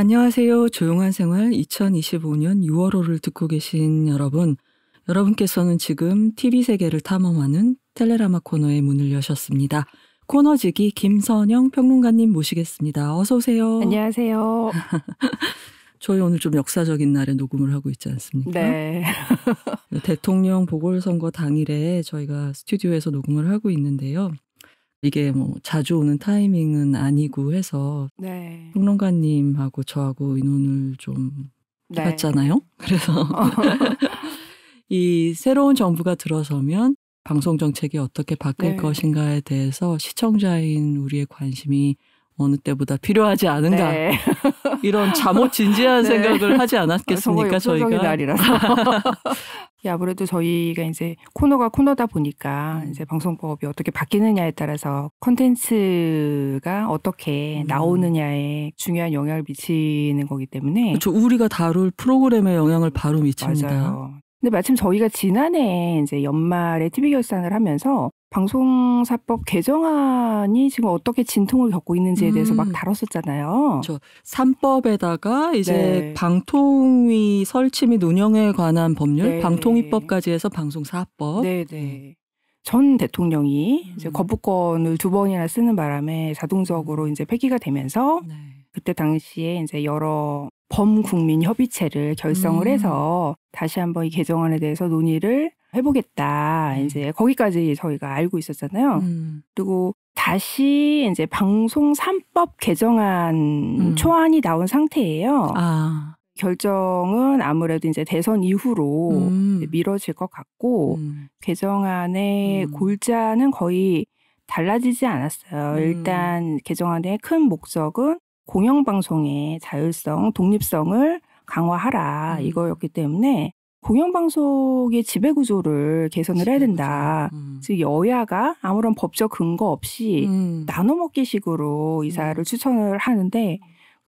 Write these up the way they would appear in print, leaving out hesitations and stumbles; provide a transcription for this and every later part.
안녕하세요. 조용한 생활 2025년 6월호를 듣고 계신 여러분께서는 지금 TV 세계를 탐험하는 텔레라마 코너의 문을 여셨습니다. 코너지기 김선영 평론가님 모시겠습니다. 어서 오세요. 안녕하세요. 저희 오늘 좀 역사적인 날에 녹음을 하고 있지 않습니까? 네. 대통령 보궐선거 당일에 저희가 스튜디오에서 녹음을 하고 있는데요. 이게 뭐 자주 오는 타이밍은 아니고 해서 네. 평론가님하고 저하고 의논을 좀 해봤잖아요. 그래서 이 새로운 정부가 들어서면 방송 정책이 어떻게 바뀔 것인가에 대해서 시청자인 우리의 관심이 어느 때보다 필요하지 않은가. 네. 이런 잠옷 진지한 생각을 하지 않았겠습니까? 저희가. 날이라서. 아무래도 저희가 이제 코너다 보니까 이제 방송법이 어떻게 바뀌느냐에 따라서 콘텐츠가 어떻게 나오느냐에 중요한 영향을 미치는 거기 때문에. 그렇죠. 우리가 다룰 프로그램에 영향을 바로 미칩니다. 맞아요. 근데 마침 저희가 지난해 이제 연말에 TV 결산을 하면서 방송사법 개정안이 지금 어떻게 진통을 겪고 있는지에 대해서 막 다뤘었잖아요. 그렇죠. 3법에다가 이제 방통위 설치 및 운영에 관한 법률, 방통위법까지 해서 방송사법. 네네. 전 대통령이 이제 거부권을 2번이나 쓰는 바람에 자동적으로 이제 폐기가 되면서 그때 당시에 이제 여러 범국민 협의체를 결성을 해서 다시 한번 이 개정안에 대해서 논의를 해보겠다. 이제 거기까지 저희가 알고 있었잖아요. 그리고 다시 이제 방송 3법 개정안 초안이 나온 상태예요. 결정은 아무래도 이제 대선 이후로 이제 미뤄질 것 같고 개정안의 골자는 거의 달라지지 않았어요. 일단 개정안의 큰 목적은 공영방송의 자율성, 독립성을 강화하라 이거였기 때문에 공영방송의 지배구조를 개선을 해야 된다. 즉 여야가 아무런 법적 근거 없이 나눠먹기식으로 이사를 추천을 하는데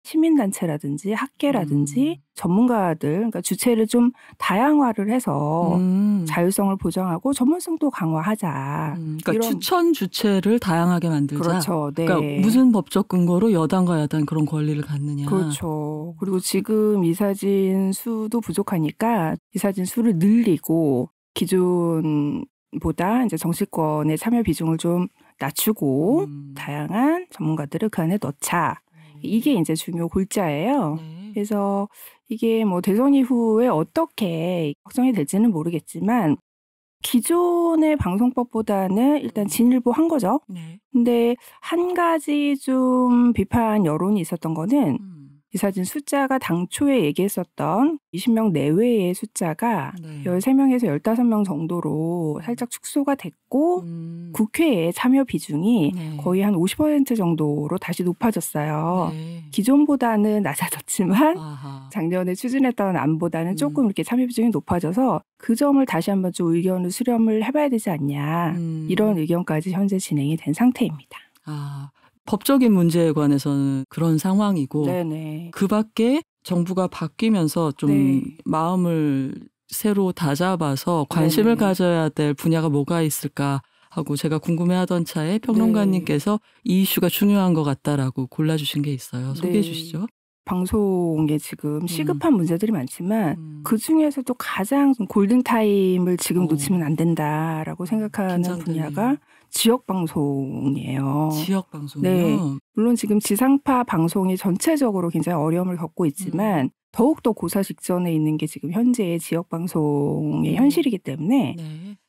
시민단체라든지 학계라든지 전문가들, 그러니까 주체를 좀 다양화를 해서 자율성을 보장하고 전문성도 강화하자. 그러니까 추천 주체를 다양하게 만들자. 그렇죠. 네. 그러니까 무슨 법적 근거로 여당과 야당 그런 권리를 갖느냐. 그렇죠. 그리고 지금 이사진 수도 부족하니까 이사진 수를 늘리고 기존보다 이제 정치권의 참여 비중을 좀 낮추고 다양한 전문가들을 그 안에 넣자. 이게 이제 중요 골자예요. 그래서 이게 뭐 대선 이후에 어떻게 확정이 될지는 모르겠지만 기존의 방송법보다는 일단 진일보한 거죠. 근데 한 가지 좀 비판 여론이 있었던 거는 이사진 숫자가 당초에 얘기했었던 20명 내외의 숫자가 13명에서 15명 정도로 살짝 축소가 됐고 국회의 참여 비중이 거의 한 50% 정도로 다시 높아졌어요. 기존보다는 낮아졌지만 작년에 추진했던 안보다는 조금 이렇게 참여 비중이 높아져서 그 점을 다시 한번 좀 의견을 수렴을 해봐야 되지 않냐. 이런 의견까지 현재 진행이 된 상태입니다. 법적인 문제에 관해서는 그런 상황이고 그 밖에 정부가 바뀌면서 좀 마음을 새로 다잡아서 관심을 가져야 될 분야가 뭐가 있을까 하고 제가 궁금해하던 차에 평론가님께서 이 이슈가 중요한 것 같다라고 골라주신 게 있어요. 소개해 주시죠. 방송에 지금 시급한 문제들이 많지만 그중에서도 가장 골든타임을 지금 놓치면 안 된다라고 생각하는 분야가 지역방송이에요. 지역방송이요? 네. 물론 지금 지상파 방송이 전체적으로 굉장히 어려움을 겪고 있지만 더욱더 고사 직전에 있는 게 지금 현재의 지역방송의 현실이기 때문에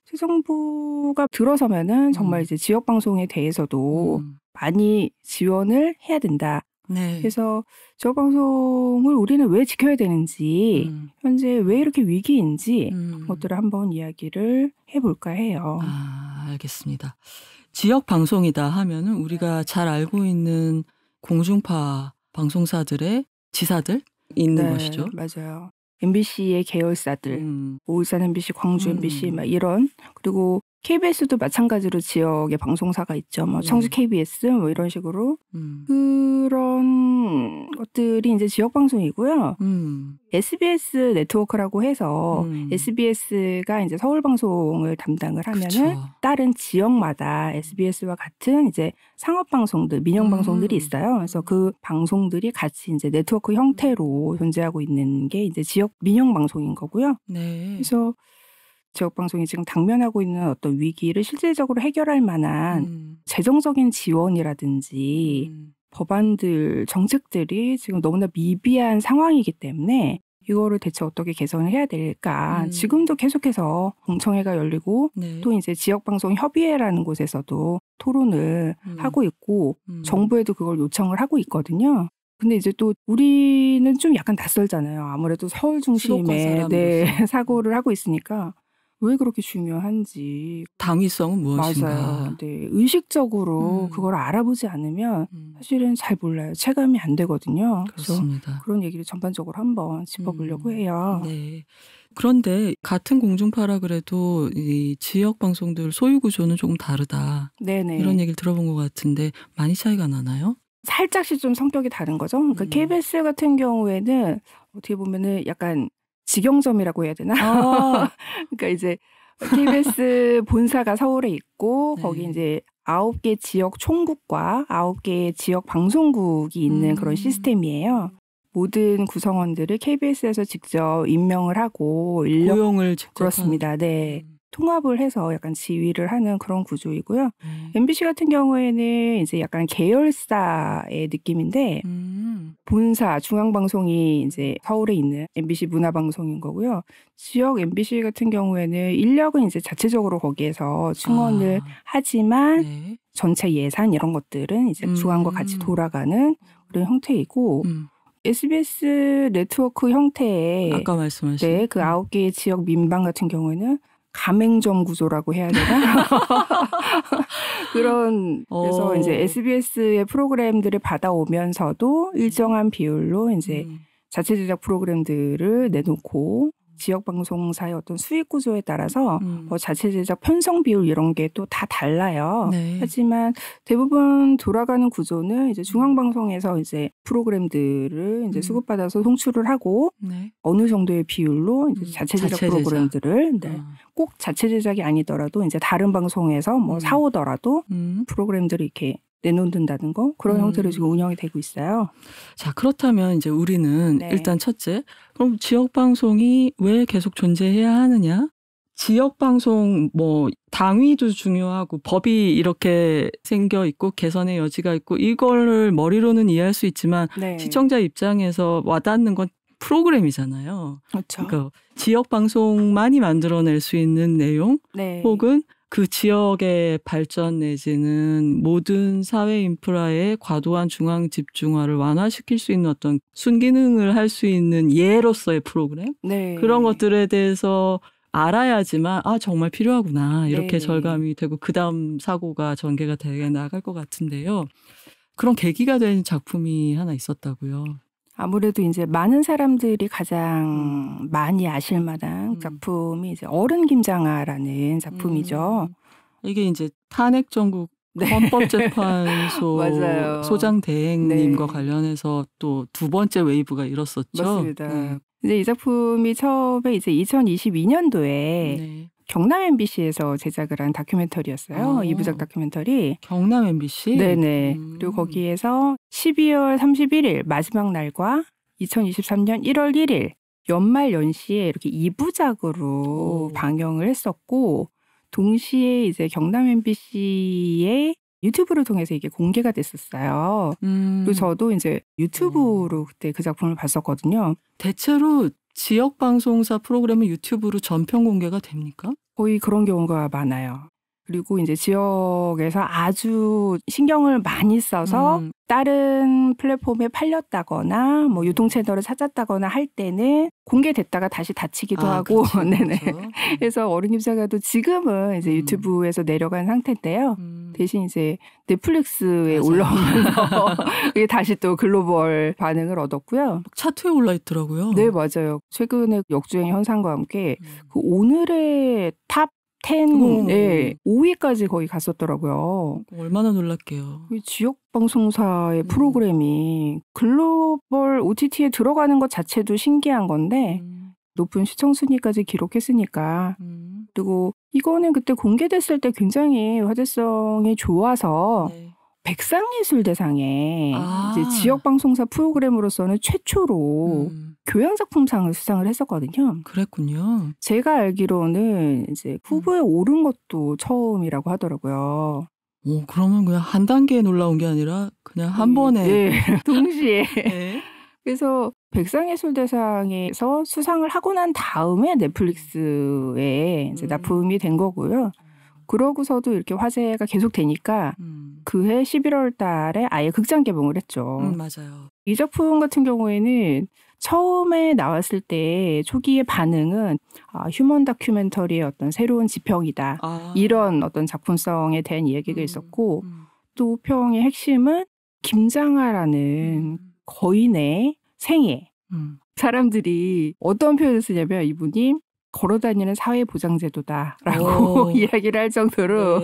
새 정부가 들어서면은 정말 이제 지역방송에 대해서도 많이 지원을 해야 된다. 그래서 지역방송을 우리는 왜 지켜야 되는지 현재 왜 이렇게 위기인지 그것들을 한번 이야기를 해볼까 해요. 알겠습니다. 지역방송이다 하면은 우리가 잘 알고 있는 공중파 방송사들의 지사들 있는 것이죠. 맞아요. MBC의 계열사들, 울산 MBC, 광주 MBC 막 이런 그리고 KBS도 마찬가지로 지역의 방송사가 있죠. 뭐 청주 KBS 뭐 이런 식으로 그런 것들이 이제 지역 방송이고요. SBS 네트워크라고 해서 SBS가 이제 서울 방송을 담당을 하면은 그쵸. 다른 지역마다 SBS와 같은 이제 상업 방송들, 민영 방송들이 있어요. 그래서 그 방송들이 같이 이제 네트워크 형태로 존재하고 있는 게 이제 지역 민영 방송인 거고요. 네. 그래서 지역 방송이 지금 당면하고 있는 어떤 위기를 실질적으로 해결할 만한 재정적인 지원이라든지 법안들, 정책들이 지금 너무나 미비한 상황이기 때문에 이거를 대체 어떻게 개선을 해야 될까. 지금도 계속해서 공청회가 열리고 네. 또 이제 지역방송협의회라는 곳에서도 토론을 하고 있고 정부에도 그걸 요청을 하고 있거든요. 근데 이제 또 우리는 좀 약간 낯설잖아요. 아무래도 서울 중심의 네, 사고를 하고 있으니까 왜 그렇게 중요한지. 당위성은 무엇인가. 맞아요. 네, 의식적으로 그걸 알아보지 않으면 사실은 잘 몰라요. 체감이 안 되거든요. 그렇습니다. 그래서 그런 얘기를 전반적으로 한번 짚어보려고 해요. 네. 그런데 같은 공중파라 그래도 이 지역 방송들 소유 구조는 조금 다르다. 네네. 이런 얘기를 들어본 것 같은데 많이 차이가 나나요? 살짝씩 좀 성격이 다른 거죠. 그러니까 KBS 같은 경우에는 어떻게 보면은 약간 직영점이라고 해야 되나? 그러니까 이제 KBS 본사가 서울에 있고 네. 거기 이제 9개 지역 총국과 9개의 지역 방송국이 있는 그런 시스템이에요. 모든 구성원들을 KBS에서 직접 임명을 하고 고용을 직접 그렇습니다. 네. 통합을 해서 약간 지휘를 하는 그런 구조이고요. MBC 같은 경우에는 이제 약간 계열사의 느낌인데 본사 중앙방송이 이제 서울에 있는 MBC 문화방송인 거고요. 지역 MBC 같은 경우에는 인력은 이제 자체적으로 거기에서 충원을 하지만 네. 전체 예산 이런 것들은 이제 중앙과 같이 돌아가는 그런 형태이고 SBS 네트워크 형태의 아까 말씀하신 네, 그 9개의 지역 민방 같은 경우에는 가맹점 구조라고 해야 되나? 그런 그래서 이제 SBS의 프로그램들을 받아오면서도 일정한 비율로 이제 자체 제작 프로그램들을 내놓고 지역 방송사의 어떤 수익 구조에 따라서 뭐 자체 제작 편성 비율 이런 게 또 다 달라요. 네. 하지만 대부분 돌아가는 구조는 이제 중앙 방송에서 이제 프로그램들을 이제 수급받아서 송출을 하고 네. 어느 정도의 비율로 이제 자체 제작 프로그램들을 네. 꼭 자체 제작이 아니더라도 이제 다른 방송에서 뭐 사오더라도 프로그램들을 이렇게 내놓는다는 거 그런 형태로 지금 운영이 되고 있어요. 자, 그렇다면 이제 우리는 네. 일단 첫째, 그럼 지역 방송이 왜 계속 존재해야 하느냐? 지역 방송 뭐 당위도 중요하고 법이 이렇게 생겨 있고 개선의 여지가 있고 이거를 머리로는 이해할 수 있지만 네. 시청자 입장에서 와닿는 건 프로그램이잖아요. 그렇죠. 그러니까 지역 방송만이 만들어낼 수 있는 내용 네. 혹은 그 지역의 발전 내지는 모든 사회 인프라의 과도한 중앙 집중화를 완화시킬 수 있는 어떤 순기능을 할 수 있는 예로서의 프로그램 네. 그런 것들에 대해서 알아야지만 정말 필요하구나 이렇게 네. 절감이 되고 그다음 사고가 전개가 되게 나갈 것 같은데요. 그런 계기가 된 작품이 하나 있었다고요. 아무래도 이제 많은 사람들이 가장 많이 아실 만한 작품이 이제 어른 김장아라는 작품이죠. 이게 이제 탄핵 전국 네. 헌법재판소 소장 대행님과 네. 관련해서 또 두 번째 웨이브가 일었었죠. 맞습니다. 이제 이 작품이 처음에 이제 2022년도에 네. 경남 MBC에서 제작을 한 다큐멘터리였어요. 2부작 다큐멘터리. 경남 MBC? 네네. 그리고 거기에서 12월 31일 마지막 날과 2023년 1월 1일 연말 연시에 이렇게 2부작으로 방영을 했었고 동시에 이제 경남 MBC의 유튜브를 통해서 이게 공개가 됐었어요. 그리고 저도 이제 유튜브로 그때 그 작품을 봤었거든요. 대체로 지역 방송사 프로그램은 유튜브로 전편 공개가 됩니까? 거의 그런 경우가 많아요. 그리고 이제 지역에서 아주 신경을 많이 써서 다른 플랫폼에 팔렸다거나 뭐 유통 채널을 찾았다거나 할 때는 공개됐다가 다시 닫히기도 하고 그렇죠, 네네. 그렇죠. 그래서 어른 김장아도 지금은 이제 유튜브에서 내려간 상태인데요. 대신 이제 넷플릭스에 올라오면서 이게 다시 또 글로벌 반응을 얻었고요. 차트에 올라 있더라고요. 네, 맞아요. 최근에 역주행 현상과 함께 그 오늘의 탑 네, 5위까지 거의 갔었더라고요. 얼마나 놀랄게요. 지역 방송사의 프로그램이 글로벌 OTT에 들어가는 것 자체도 신기한 건데 높은 시청 순위까지 기록했으니까. 그리고 이거는 그때 공개됐을 때 굉장히 화제성이 좋아서 백상예술대상에 이제 지역 방송사 프로그램으로서는 최초로 교양작품상을 수상을 했었거든요. 그랬군요. 제가 알기로는 이제 후보에 오른 것도 처음이라고 하더라고요. 오, 그러면 그냥 한 단계에 놀라운 게 아니라 그냥 한 번에. 네, 동시에. 네. 그래서 백상예술대상에서 수상을 하고 난 다음에 넷플릭스에 이제 납품이 된 거고요. 그러고서도 이렇게 화제가 계속 되니까 그해 11월 달에 아예 극장 개봉을 했죠. 맞아요. 이 작품 같은 경우에는 처음에 나왔을 때 초기의 반응은 휴먼 다큐멘터리의 어떤 새로운 지평이다. 이런 어떤 작품성에 대한 이야기가 있었고 또 평의 핵심은 김장하라는 거인의 생애. 사람들이 어떤 표현을 쓰냐면 이분이 걸어다니는 사회보장제도다라고 이야기를 할 정도로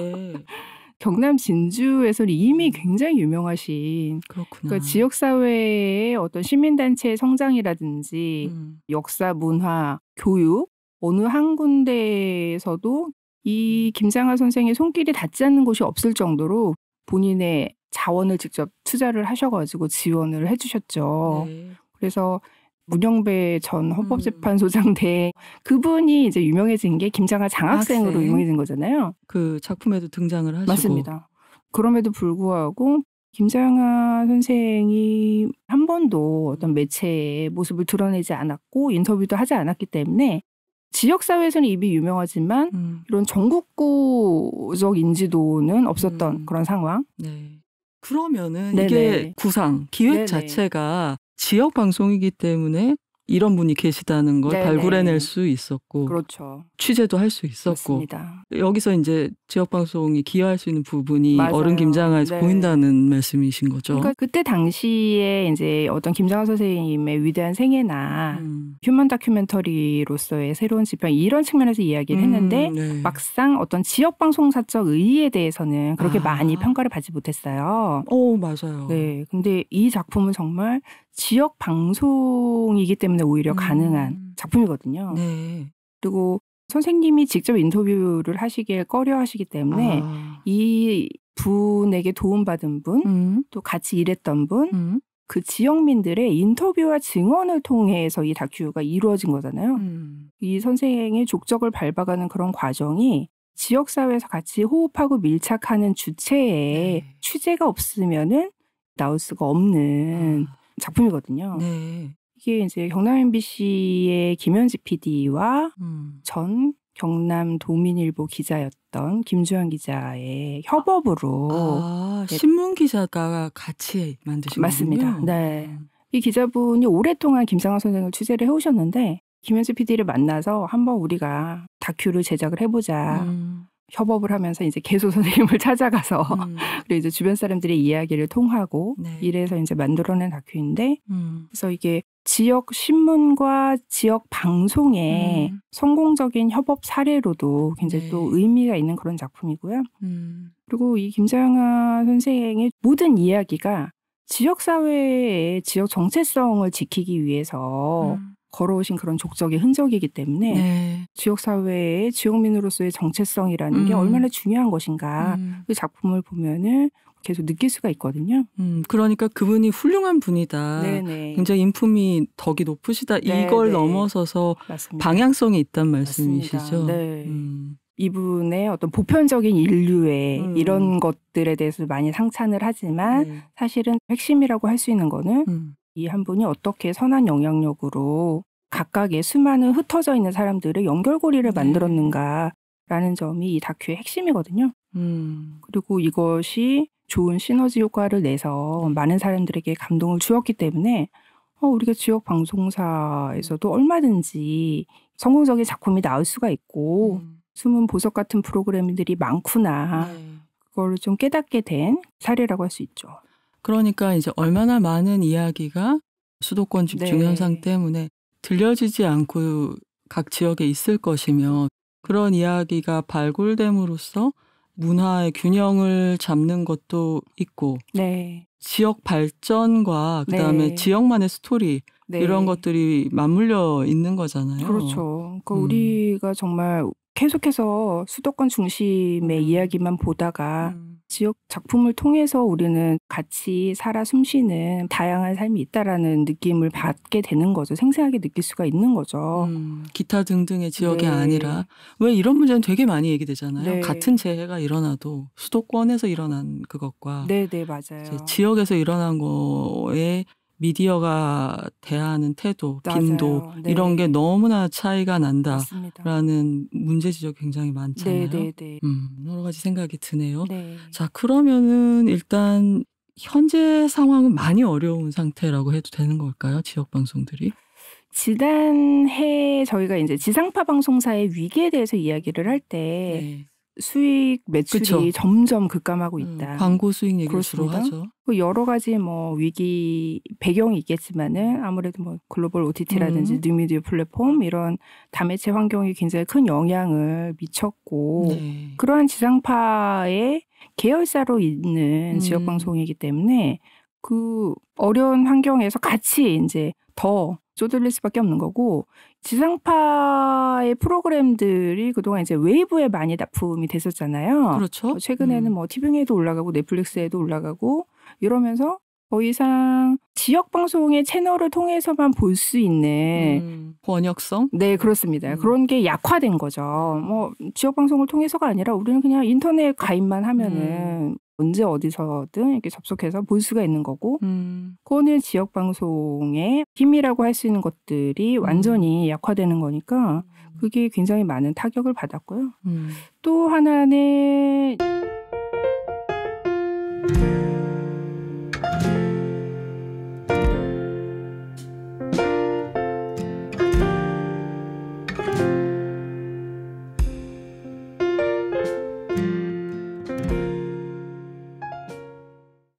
경남 진주에서는 이미 굉장히 유명하신 그러니까 지역사회의 어떤 시민단체의 성장이라든지 역사, 문화, 교육 어느 한 군데에서도 이 김장하 선생의 손길이 닿지 않는 곳이 없을 정도로 본인의 자원을 직접 투자를 하셔가지고 지원을 해주셨죠. 그래서 문영배 전 헌법재판소장 대 그분이 이제 유명해진 게 김장하 장학생으로 유명해진 거잖아요. 그 작품에도 등장을 하시고. 맞습니다. 그럼에도 불구하고 김장하 선생이 한 번도 어떤 매체의 모습을 드러내지 않았고 인터뷰도 하지 않았기 때문에 지역사회에서는 이미 유명하지만 이런 전국구적 인지도는 없었던 그런 상황. 네. 그러면은 이게 구상, 기획 자체가 지역 방송이기 때문에 이런 분이 계시다는 걸 발굴해낼 수 있었고 그렇죠. 취재도 할 수 있었고 맞습니다. 여기서 이제 지역 방송이 기여할 수 있는 부분이 맞아요. 어른 김장하에서 보인다는 말씀이신 거죠. 그러니까 그때 당시에 이제 어떤 김장하 선생님의 위대한 생애나 휴먼 다큐멘터리로서의 새로운 지평 이런 측면에서 이야기를 했는데 막상 어떤 지역 방송사적 의의에 대해서는 그렇게 많이 평가를 받지 못했어요. 맞아요. 네, 근데 이 작품은 정말 지역 방송이기 때문에 오히려 가능한 작품이거든요. 네. 그리고 선생님이 직접 인터뷰를 하시길 꺼려 하시기 때문에 이 분에게 도움받은 분, 또 같이 일했던 분, 그 지역민들의 인터뷰와 증언을 통해서 이 다큐가 이루어진 거잖아요. 이 선생의 족적을 밟아가는 그런 과정이 지역사회에서 같이 호흡하고 밀착하는 주체에 취재가 없으면은 나올 수가 없는 작품이거든요. 이게 이제 경남 MBC의 김현지 PD와 전 경남 도민일보 기자였던 김주환 기자의 협업으로 신문 기자가 같이 만드신 거군요. 맞습니다. 네. 이 기자분이 오랫동안 김장하 선생을 취재를 해오셨는데 김현지 PD를 만나서 한번 우리가 다큐를 제작을 해보자. 협업을 하면서 이제 개소 선생님을 찾아가서 그리고 이제 주변 사람들의 이야기를 통하고 이래서 이제 만들어낸 다큐인데 그래서 이게 지역 신문과 지역 방송의 성공적인 협업 사례로도 굉장히 또 의미가 있는 그런 작품이고요. 그리고 이 김장하 선생의 모든 이야기가 지역사회의 지역 정체성을 지키기 위해서 걸어오신 그런 족적의 흔적이기 때문에 지역사회의 지역민으로서의 정체성이라는 게 얼마나 중요한 것인가 그 작품을 보면은 계속 느낄 수가 있거든요. 그러니까 그분이 훌륭한 분이다. 굉장히 인품이 덕이 높으시다. 이걸 넘어서서 맞습니다. 방향성이 있단 말씀이시죠. 이분의 어떤 보편적인 인류의 이런 것들에 대해서 많이 상찬을 하지만 사실은 핵심이라고 할 수 있는 거는 이 한 분이 어떻게 선한 영향력으로 각각의 수많은 흩어져 있는 사람들의 연결고리를 만들었는가라는 점이 이 다큐의 핵심이거든요. 그리고 이것이 좋은 시너지 효과를 내서 많은 사람들에게 감동을 주었기 때문에 우리가 지역 방송사에서도 얼마든지 성공적인 작품이 나올 수가 있고 숨은 보석 같은 프로그램들이 많구나. 그걸 좀 깨닫게 된 사례라고 할 수 있죠. 그러니까 이제 얼마나 많은 이야기가 수도권 집중 현상 때문에 들려지지 않고 각 지역에 있을 것이며 그런 이야기가 발굴됨으로써 문화의 균형을 잡는 것도 있고 네. 지역 발전과 그다음에 네. 지역만의 스토리 네. 이런 것들이 맞물려 있는 거잖아요. 그렇죠. 그러니까 우리가 정말 계속해서 수도권 중심의 이야기만 보다가 지역 작품을 통해서 우리는 같이 살아 숨쉬는 다양한 삶이 있다라는 느낌을 받게 되는 거죠. 생생하게 느낄 수가 있는 거죠. 기타 등등의 지역이 네. 아니라 왜 이런 문제는 되게 많이 얘기되잖아요. 네. 같은 재해가 일어나도 수도권에서 일어난 그것과 네네 맞아요. 이제 지역에서 일어난 거에 미디어가 대하는 태도, 빈도 네. 이런 게 너무나 차이가 난다라는 맞습니다. 문제 지적이 굉장히 많잖아요. 네네네. 여러 가지 생각이 드네요. 네. 자, 그러면은 일단 현재 상황은 많이 어려운 상태라고 해도 되는 걸까요? 지역 방송들이? 지난해 저희가 이제 지상파 방송사의 위기에 대해서 이야기를 할 때 네. 수익 매출이 그쵸. 점점 급감하고 있다. 광고 수익 얘기를 주로 하죠. 여러 가지 뭐 위기 배경이 있겠지만은 아무래도 뭐 글로벌 OTT라든지 뉴미디어 플랫폼 이런 다매체 환경이 굉장히 큰 영향을 미쳤고 네. 그러한 지상파의 계열사로 있는 지역 방송이기 때문에 그 어려운 환경에서 같이 이제 더 쪼들릴 수밖에 없는 거고 지상파의 프로그램들이 그동안 이제 웨이브에 많이 납품이 됐었잖아요. 그렇죠. 최근에는 뭐 티빙에도 올라가고 넷플릭스에도 올라가고 이러면서 더 이상 지역 방송의 채널을 통해서만 볼 수 있는 번역성? 네, 그렇습니다. 그런 게 약화된 거죠. 뭐 지역 방송을 통해서가 아니라 우리는 그냥 인터넷 가입만 하면은 언제 어디서든 이렇게 접속해서 볼 수가 있는 거고 그거는 지역 방송의 힘이라고 할 수 있는 것들이 완전히 약화되는 거니까 그게 굉장히 많은 타격을 받았고요. 또 하나는